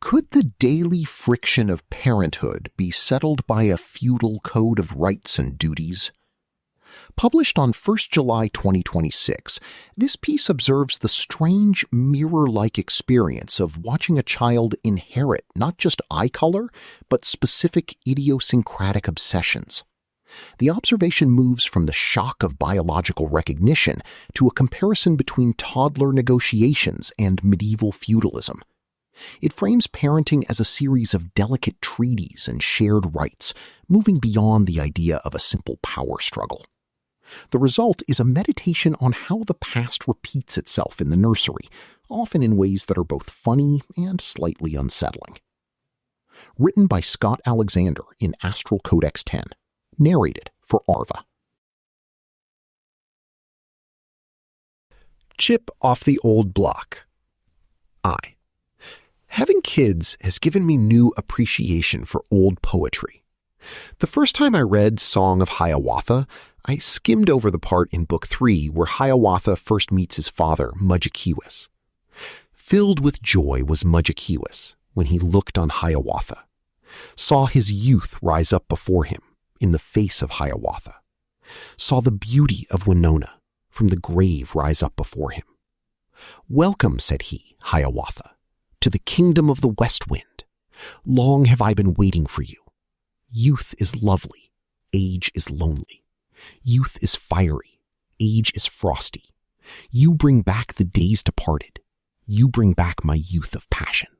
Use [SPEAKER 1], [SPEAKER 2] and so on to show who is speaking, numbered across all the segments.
[SPEAKER 1] Could the daily friction of parenthood be settled by a feudal code of rights and duties? Published on 1st July 2026, this piece observes the strange mirror-like experience of watching a child inherit not just eye color, but specific idiosyncratic obsessions. The observation moves from the shock of biological recognition to a comparison between toddler negotiations and medieval feudalism. It frames parenting as a series of delicate treaties and shared rights, moving beyond the idea of a simple power struggle. The result is a meditation on how the past repeats itself in the nursery, often in ways that are both funny and slightly unsettling. Written by Scott Alexander in Astral Codex 10. Narrated for Arva.
[SPEAKER 2] Chip off the old block. Having kids has given me new appreciation for old poetry. The first time I read Song of Hiawatha, I skimmed over the part in Book 3 where Hiawatha first meets his father, Mudjekeewis. Filled with joy was Mudjekeewis when he looked on Hiawatha, saw his youth rise up before him in the face of Hiawatha, saw the beauty of Winona from the grave rise up before him. "Welcome," said he, Hiawatha, "to the kingdom of the west wind. Long have I been waiting for you. Youth is lovely, age is lonely. Youth is fiery, age is frosty. You bring back the days departed. You bring back my youth of passion."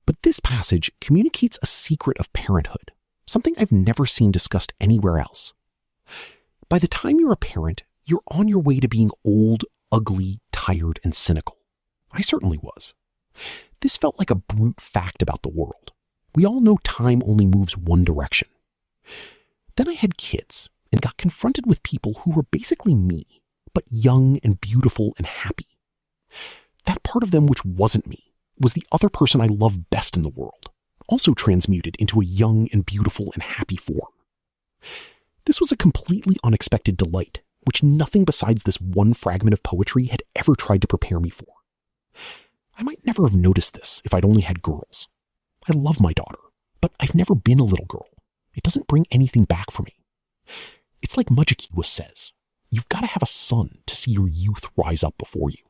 [SPEAKER 2] But this passage communicates a secret of parenthood, something I've never seen discussed anywhere else. By the time you're a parent, you're on your way to being old, ugly, tired, and cynical. I certainly was. This felt like a brute fact about the world. We all know time only moves one direction. Then I had kids and got confronted with people who were basically me, but young and beautiful and happy. That part of them which wasn't me was the other person I loved best in the world, also transmuted into a young and beautiful and happy form. This was a completely unexpected delight, which nothing besides this one fragment of poetry had ever tried to prepare me for. I might never have noticed this if I'd only had girls. I love my daughter, but I've never been a little girl. It doesn't bring anything back for me. It's like Mudjekeewis says, you've got to have a son to see your youth rise up before you.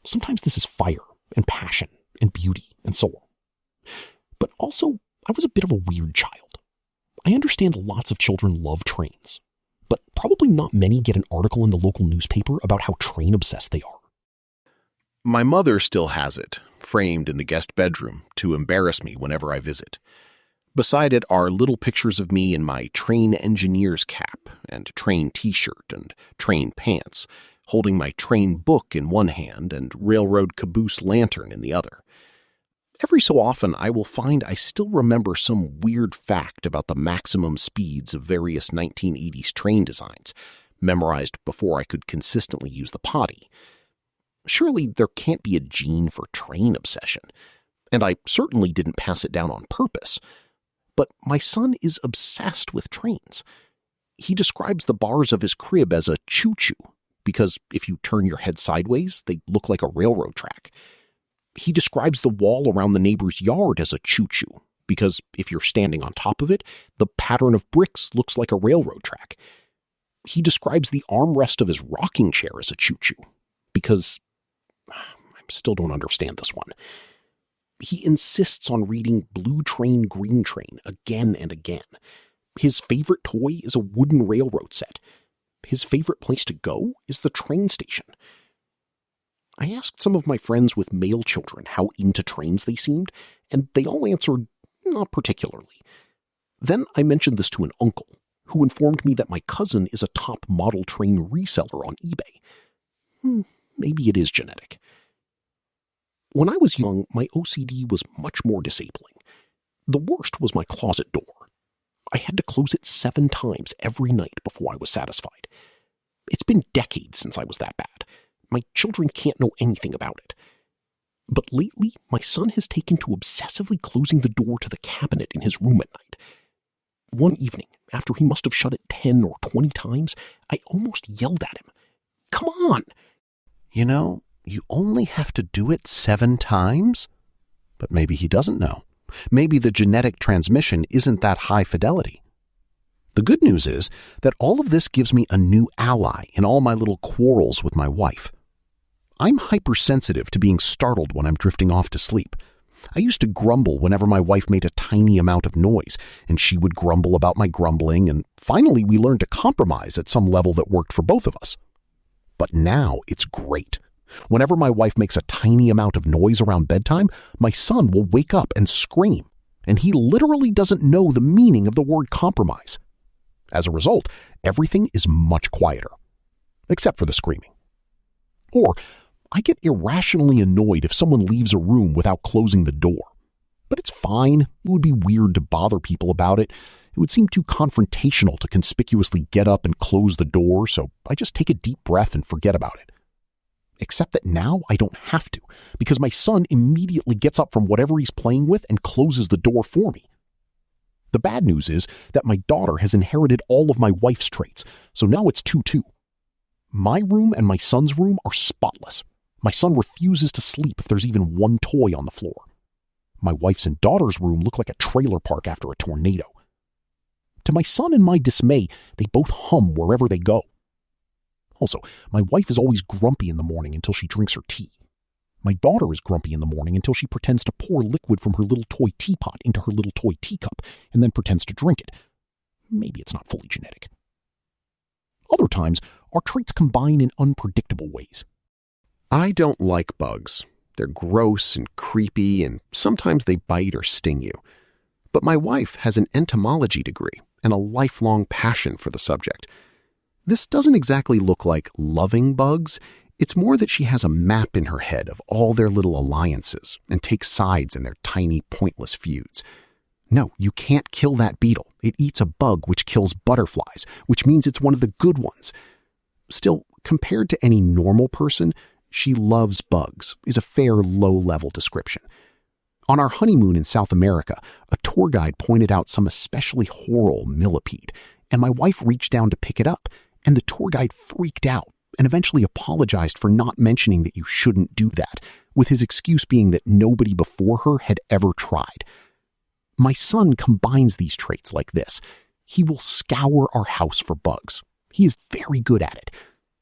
[SPEAKER 2] Sometimes this is fire and passion and beauty and so on. But also, I was a bit of a weird child. I understand lots of children love trains, but probably not many get an article in the local newspaper about how train obsessed they are.
[SPEAKER 1] My mother still has it, framed in the guest bedroom, to embarrass me whenever I visit. Beside it are little pictures of me in my train engineer's cap and train t-shirt and train pants, holding my train book in one hand and railroad caboose lantern in the other. Every so often, I will find I still remember some weird fact about the maximum speeds of various 1980s train designs, memorized before I could consistently use the potty. Surely there can't be a gene for train obsession, and I certainly didn't pass it down on purpose. But my son is obsessed with trains. He describes the bars of his crib as a choo-choo, because if you turn your head sideways, they look like a railroad track. He describes the wall around the neighbor's yard as a choo-choo, because if you're standing on top of it, the pattern of bricks looks like a railroad track. He describes the armrest of his rocking chair as a choo-choo, because I still don't understand this one. He insists on reading Blue Train, Green Train again and again. His favorite toy is a wooden railroad set. His favorite place to go is the train station. I asked some of my friends with male children how into trains they seemed, and they all answered, not particularly. Then I mentioned this to an uncle, who informed me that my cousin is a top model train reseller on eBay. Maybe it is genetic. When I was young, my OCD was much more disabling. The worst was my closet door. I had to close it 7 times every night before I was satisfied. It's been decades since I was that bad. My children can't know anything about it. But lately, my son has taken to obsessively closing the door to the cabinet in his room at night. One evening, after he must have shut it 10 or 20 times, I almost yelled at him. "Come on!" You know, you only have to do it 7 times?
[SPEAKER 2] But maybe he doesn't know. Maybe the genetic transmission isn't that high fidelity. The good news is that all of this gives me a new ally in all my little quarrels with my wife. I'm hypersensitive to being startled when I'm drifting off to sleep. I used to grumble whenever my wife made a tiny amount of noise, and she would grumble about my grumbling, and finally we learned to compromise at some level that worked for both of us. But now it's great. Whenever my wife makes a tiny amount of noise around bedtime, my son will wake up and scream, and he literally doesn't know the meaning of the word compromise. As a result, everything is much quieter, except for the screaming. Or, I get irrationally annoyed if someone leaves a room without closing the door. But it's fine. It would be weird to bother people about it. It would seem too confrontational to conspicuously get up and close the door, so I just take a deep breath and forget about it. Except that now I don't have to, because my son immediately gets up from whatever he's playing with and closes the door for me. The bad news is that my daughter has inherited all of my wife's traits, so now it's 2-2. My room and my son's room are spotless. My son refuses to sleep if there's even one toy on the floor. My wife's and daughter's room look like a trailer park after a tornado. To my son and my dismay, they both hum wherever they go. Also, my wife is always grumpy in the morning until she drinks her tea. My daughter is grumpy in the morning until she pretends to pour liquid from her little toy teapot into her little toy teacup and then pretends to drink it. Maybe it's not fully genetic. Other times, our traits combine in unpredictable ways. I don't like bugs. They're gross and creepy, and sometimes they bite or sting you. But my wife has an entomology degree and a lifelong passion for the subject. This doesn't exactly look like loving bugs. It's more that she has a map in her head of all their little alliances and takes sides in their tiny, pointless feuds. No, you can't kill that beetle. It eats a bug which kills butterflies, which means it's one of the good ones. Still, compared to any normal person, she loves bugs is a fair low-level description. On our honeymoon in South America, a tour guide pointed out some especially horrible millipede, and my wife reached down to pick it up, and the tour guide freaked out and eventually apologized for not mentioning that you shouldn't do that, with his excuse being that nobody before her had ever tried. My son combines these traits like this. He will scour our house for bugs. He is very good at it.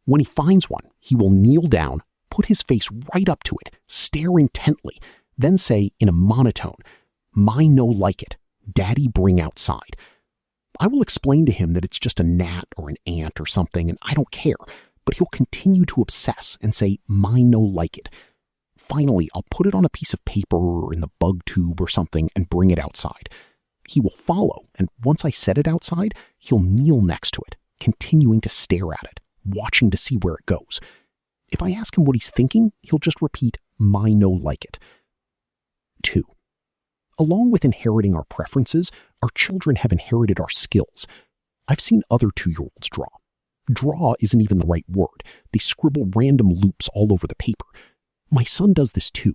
[SPEAKER 2] When he finds one, he will kneel down, put his face right up to it, stare intently, then say in a monotone, "Mine no like it. Daddy bring outside." I will explain to him that it's just a gnat or an ant or something, and I don't care, but he'll continue to obsess and say, "Mine no like it." Finally, I'll put it on a piece of paper or in the bug tube or something and bring it outside. He will follow, and once I set it outside, he'll kneel next to it, continuing to stare at it, watching to see where it goes. If I ask him what he's thinking, he'll just repeat, "Mine no like it." 2. Along with inheriting our preferences, our children have inherited our skills. I've seen other 2-year-olds draw. Draw isn't even the right word. They scribble random loops all over the paper. My son does this too.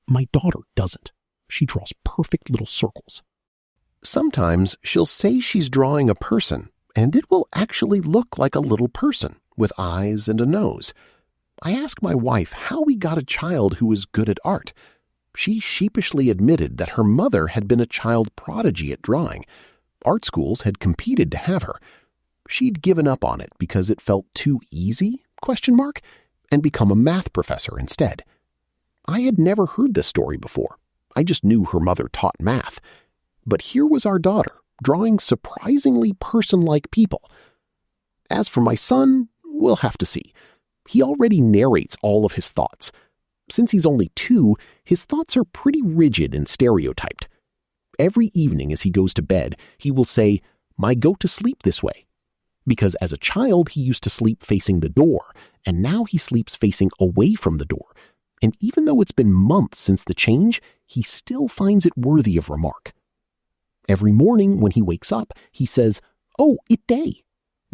[SPEAKER 2] My daughter doesn't. She draws perfect little circles. Sometimes she'll say she's drawing a person, and it will actually look like a little person with eyes and a nose. I ask my wife how we got a child who is good at art. She sheepishly admitted that her mother had been a child prodigy at drawing. Art schools had competed to have her. She'd given up on it because it felt too easy, ? And become a math professor instead. I had never heard this story before. I just knew her mother taught math. But here was our daughter, drawing surprisingly person-like people. As for my son, we'll have to see. He already narrates all of his thoughts. Since he's only 2, his thoughts are pretty rigid and stereotyped. Every evening as he goes to bed, he will say, "My go to sleep this way." Because as a child, he used to sleep facing the door, and now he sleeps facing away from the door. And even though it's been months since the change, he still finds it worthy of remark. Every morning when he wakes up, he says, "Oh, it day,"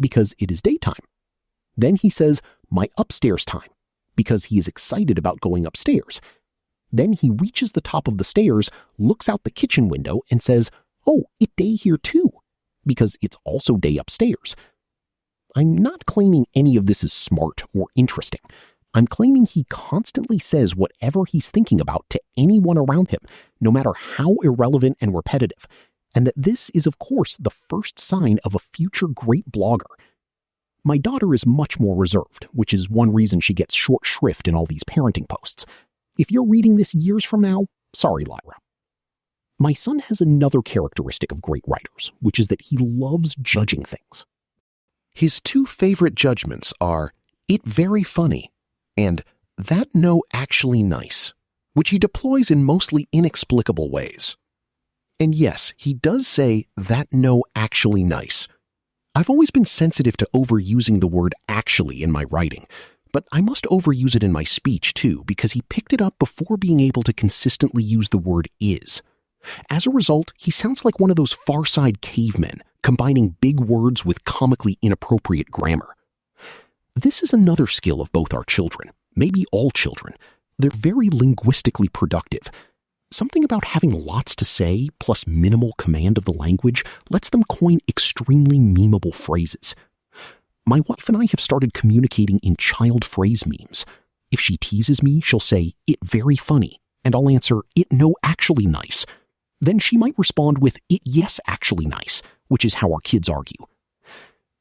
[SPEAKER 2] because it is daytime. Then he says, "My upstairs time," because he is excited about going upstairs. Then he reaches the top of the stairs, looks out the kitchen window, and says, "Oh, it day here too," because it's also day upstairs. I'm not claiming any of this is smart or interesting.
[SPEAKER 1] I'm claiming he constantly says whatever he's thinking about to anyone around him, no matter how irrelevant and repetitive, and that this is, of course, the first sign of a future great blogger. My daughter is much more reserved, which is one reason she gets short shrift in all these parenting posts. If you're reading this years from now, sorry, Lyra. My son has another characteristic of great writers, which is that he loves judging things. His two favorite judgments are, "It very funny," and "That no actually nice," which he deploys in mostly inexplicable ways. And yes, he does say, "That no actually nice." I've always been sensitive to overusing the word actually in my writing, but I must overuse it in my speech too, because he picked it up before being able to consistently use the word is. As a result, he sounds like one of those Far Side cavemen, combining big words with comically inappropriate grammar. This is another skill of both our children, maybe all children. They're very linguistically productive. Something about having lots to say, plus minimal command of the language, lets them coin extremely memeable phrases. My wife and I have started communicating in child phrase memes. If she teases me, she'll say, "It very funny," and I'll answer, "It no actually nice." Then she might respond with, "It yes actually nice," which is how our kids argue.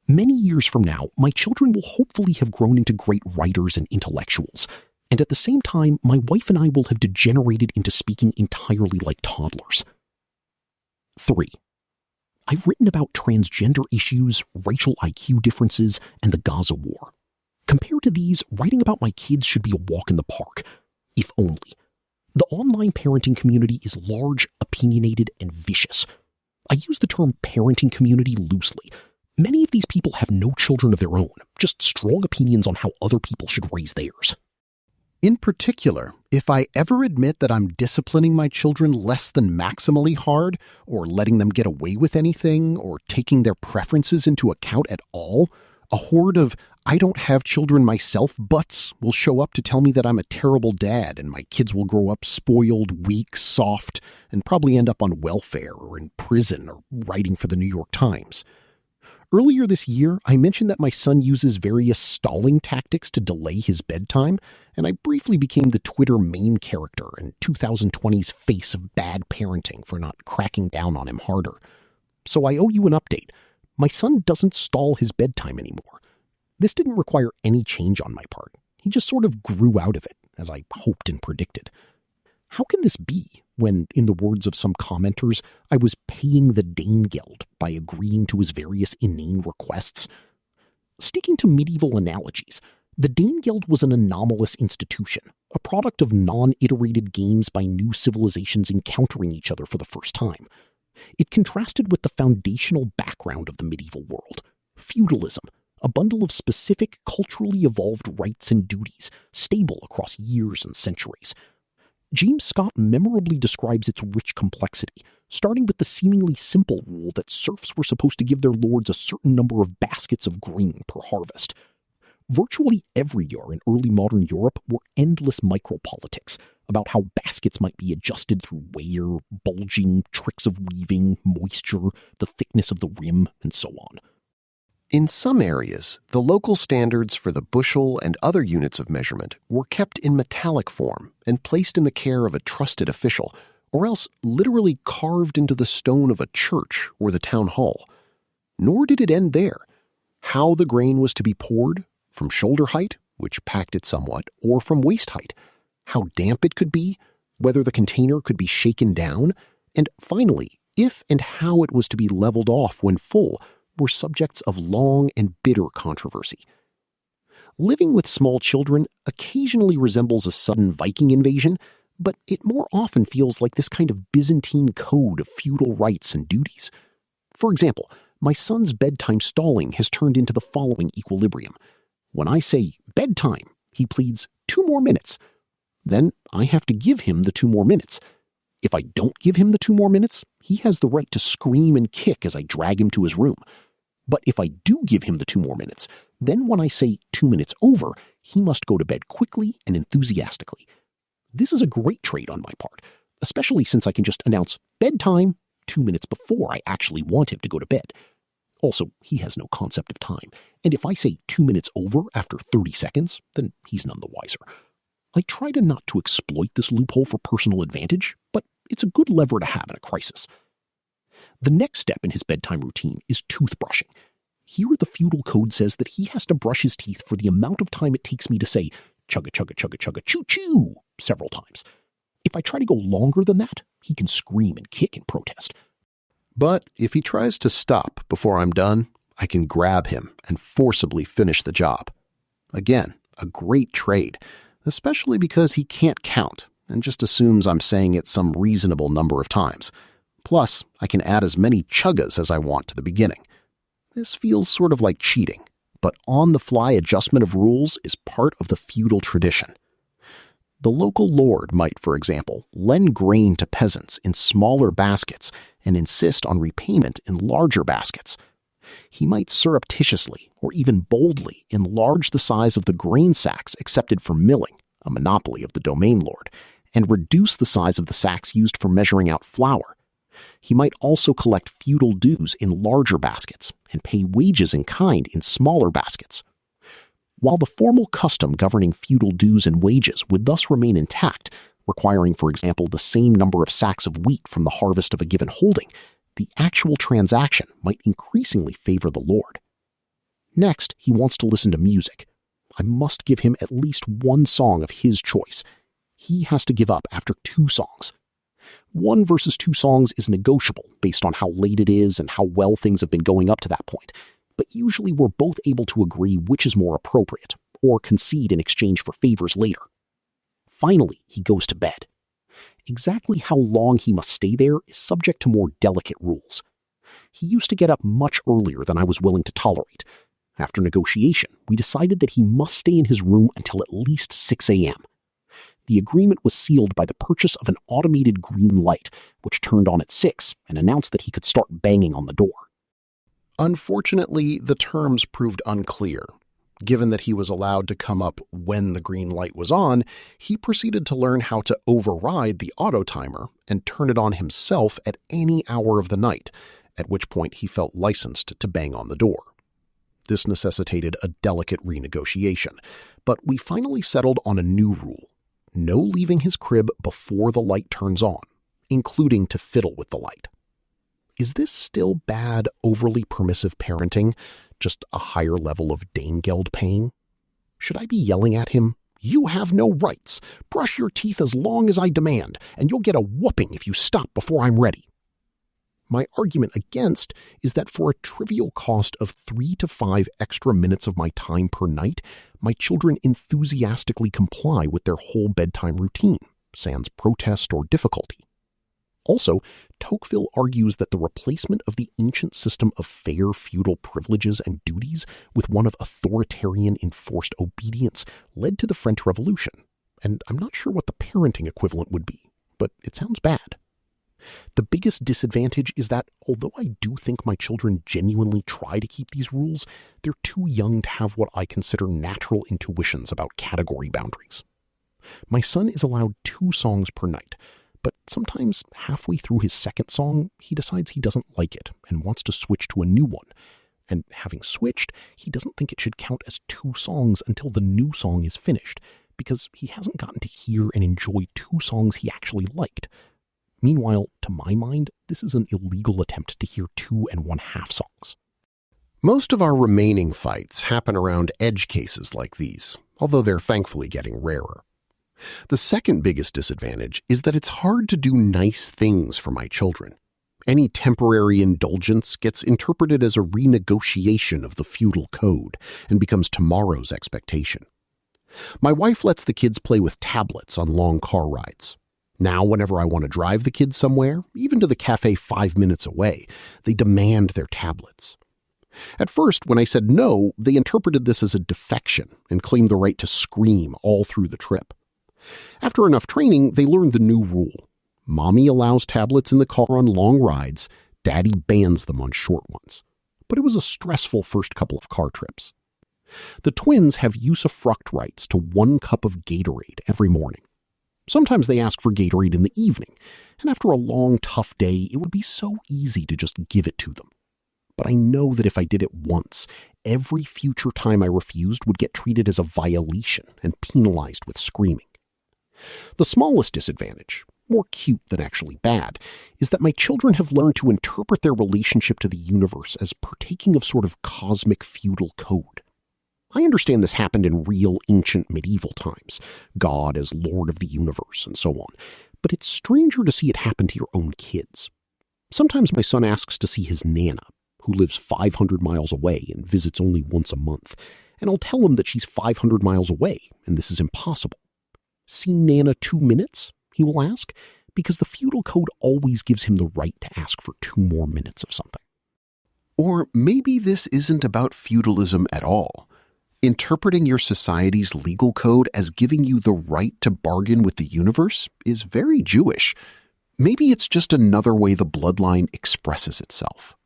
[SPEAKER 1] Many years from now, my children will hopefully have grown into great writers and intellectuals, and at the same time, my wife and I will have degenerated into speaking entirely like toddlers. 3. I've written about transgender issues, racial IQ differences, and the Gaza war. Compared to these, writing about my kids should be a walk in the park, if only. The online parenting community is large, opinionated, and vicious. I use the term parenting community loosely. Many of these people have no children of their own, just strong opinions on how other people should raise theirs. In particular, if I ever admit that I'm disciplining my children less than maximally hard, or letting them get away with anything, or taking their preferences into account at all, a horde of "I don't have children myself" butts will show up to tell me that I'm a terrible dad and my kids will grow up spoiled, weak, soft, and probably end up on welfare or in prison or writing for the New York Times. Earlier this year, I mentioned that my son uses various stalling tactics to delay his bedtime, and I briefly became the Twitter main character and 2020's face of bad parenting for not cracking down on him harder. So I owe you an update. My son doesn't stall his bedtime anymore. This didn't require any change on my part. He just sort of grew out of it, as I hoped and predicted. How can this be when, in the words of some commenters, I was paying the Danegeld by agreeing to his various inane requests? Sticking to medieval analogies, the Danegeld was an anomalous institution, a product of non-iterated games by new civilizations encountering each other for the first time. It contrasted with the foundational background of the medieval world, feudalism, a bundle of specific, culturally evolved rights and duties, stable across years and centuries. James Scott memorably describes its rich complexity, starting with the seemingly simple rule that serfs were supposed to give their lords a certain number of baskets of grain per harvest. Virtually every year in early modern Europe were endless micropolitics about how baskets might be adjusted through wear, bulging, tricks of weaving, moisture, the thickness of the rim, and so on. In some areas, the local standards for the bushel and other units of measurement were kept in metallic form and placed in the care of a trusted official, or else literally carved into the stone of a church or the town hall. Nor did it end there. How the grain was to be poured, from shoulder height, which packed it somewhat, or from waist height, how damp it could be, whether the container could be shaken down, and finally, if and how it was to be leveled off when full, were subjects of long and bitter controversy. Living with small children occasionally resembles a sudden Viking invasion, but it more often feels like this kind of Byzantine code of feudal rights and duties. For example, my son's bedtime stalling has turned into the following equilibrium. When I say bedtime, he pleads 2 more minutes. Then I have to give him the 2 more minutes. If I don't give him the 2 more minutes, he has the right to scream and kick as I drag him to his room. But if I do give him the 2 more minutes, then when I say 2 minutes over, he must go to bed quickly and enthusiastically. This is a great trait on my part, especially since I can just announce bedtime 2 minutes before I actually want him to go to bed. Also, he has no concept of time, and if I say 2 minutes over after 30 seconds, then he's none the wiser. I try not to exploit this loophole for personal advantage, but it's a good lever to have in a crisis. The next step in his bedtime routine is toothbrushing. Here the feudal code says that he has to brush his teeth for the amount of time it takes me to say chugga chugga chugga chugga choo choo several times. If I try to go longer than that, he can scream and kick in protest.
[SPEAKER 2] But if he tries to stop before I'm done, I can grab him and forcibly finish the job. Again, a great trade, especially because he can't count and just assumes I'm saying it some reasonable number of times. Plus, I can add as many chuggas as I want to the beginning. This feels sort of like cheating, but on-the-fly adjustment of rules is part of the feudal tradition. The local lord might, for example, lend grain to peasants in smaller baskets and insist on repayment in larger baskets. He might surreptitiously or even boldly enlarge the size of the grain sacks accepted for milling, a monopoly of the domain lord, and reduce the size of the sacks used for measuring out flour. He might also collect feudal dues in larger baskets and pay wages in kind in smaller baskets. While the formal custom governing feudal dues and wages would thus remain intact, requiring, for example, the same number of sacks of wheat from the harvest of a given holding, the actual transaction might increasingly favor the lord. Next, he wants to listen to music. I must give him at least one song of his choice. He has to give up after 2 songs. 1 versus 2 songs is negotiable based on how late it is and how well things have been going up to that point, but usually we're both able to agree which is more appropriate, or concede in exchange for favors later. Finally, he goes to bed. Exactly how long he must stay there is subject to more delicate rules. He used to get up much earlier than I was willing to tolerate. After negotiation, we decided that he must stay in his room until at least 6 a.m. The agreement was sealed by the purchase of an automated green light, which turned on at 6 and announced that he could start banging on the door.
[SPEAKER 1] Unfortunately, the terms proved unclear. Given that he was allowed to come up when the green light was on, he proceeded to learn how to override the auto timer and turn it on himself at any hour of the night, at which point he felt licensed to bang on the door. This necessitated a delicate renegotiation, but we finally settled on a new rule: no leaving his crib before the light turns on, including to fiddle with the light. Is this still bad, overly permissive parenting, just a higher level of Danegeld paying? Should I be yelling at him, "You have no rights. Brush your teeth as long as I demand, and you'll get a whooping if you stop before I'm ready"? My argument against is that for a trivial cost of 3 to 5 extra minutes of my time per night, my children enthusiastically comply with their whole bedtime routine, sans protest or difficulty. Also, Tocqueville argues that the replacement of the ancient system of fair feudal privileges and duties with one of authoritarian enforced obedience led to the French Revolution, and I'm not sure what the parenting equivalent would be, but it sounds bad. The biggest disadvantage is that, although I do think my children genuinely try to keep these rules, they're too young to have what I consider natural intuitions about category boundaries. My son is allowed 2 songs per night, but sometimes halfway through his second song, he decides he doesn't like it and wants to switch to a new one. And having switched, he doesn't think it should count as 2 songs until the new song is finished, because he hasn't gotten to hear and enjoy 2 songs he actually liked. Meanwhile, to my mind, this is an illegal attempt to hear 2 1/2 songs.
[SPEAKER 2] Most of our remaining fights happen around edge cases like these, although they're thankfully getting rarer. The second biggest disadvantage is that it's hard to do nice things for my children. Any temporary indulgence gets interpreted as a renegotiation of the feudal code and becomes tomorrow's expectation. My wife lets the kids play with tablets on long car rides. Now, whenever I want to drive the kids somewhere, even to the cafe 5 minutes away, they demand their tablets. At first, when I said no, they interpreted this as a defection and claimed the right to scream all through the trip. After enough training, they learned the new rule. Mommy allows tablets in the car on long rides, Daddy bans them on short ones. But it was a stressful first couple of car trips. The twins have usufruct rights to 1 cup of Gatorade every morning. Sometimes they ask for Gatorade in the evening, and after a long, tough day, it would be so easy to just give it to them.
[SPEAKER 1] but I know that if I did it once, every future time I refused would get treated as a violation and penalized with screaming. The smallest disadvantage, more cute than actually bad, is that my children have learned to interpret their relationship to the universe as partaking of sort of cosmic feudal code. I understand this happened in real ancient medieval times, God as Lord of the universe and so on, but it's stranger to see it happen to your own kids. Sometimes my son asks to see his Nana, who lives 500 miles away and visits only once a month, and I'll tell him that she's 500 miles away and this is impossible. See Nana 2 minutes? He will ask, because the feudal code always gives him the right to ask for 2 more minutes of something.
[SPEAKER 2] Or maybe this isn't about feudalism at all. Interpreting your society's legal code as giving you the right to bargain with the universe is very Jewish. Maybe it's just another way the bloodline expresses itself.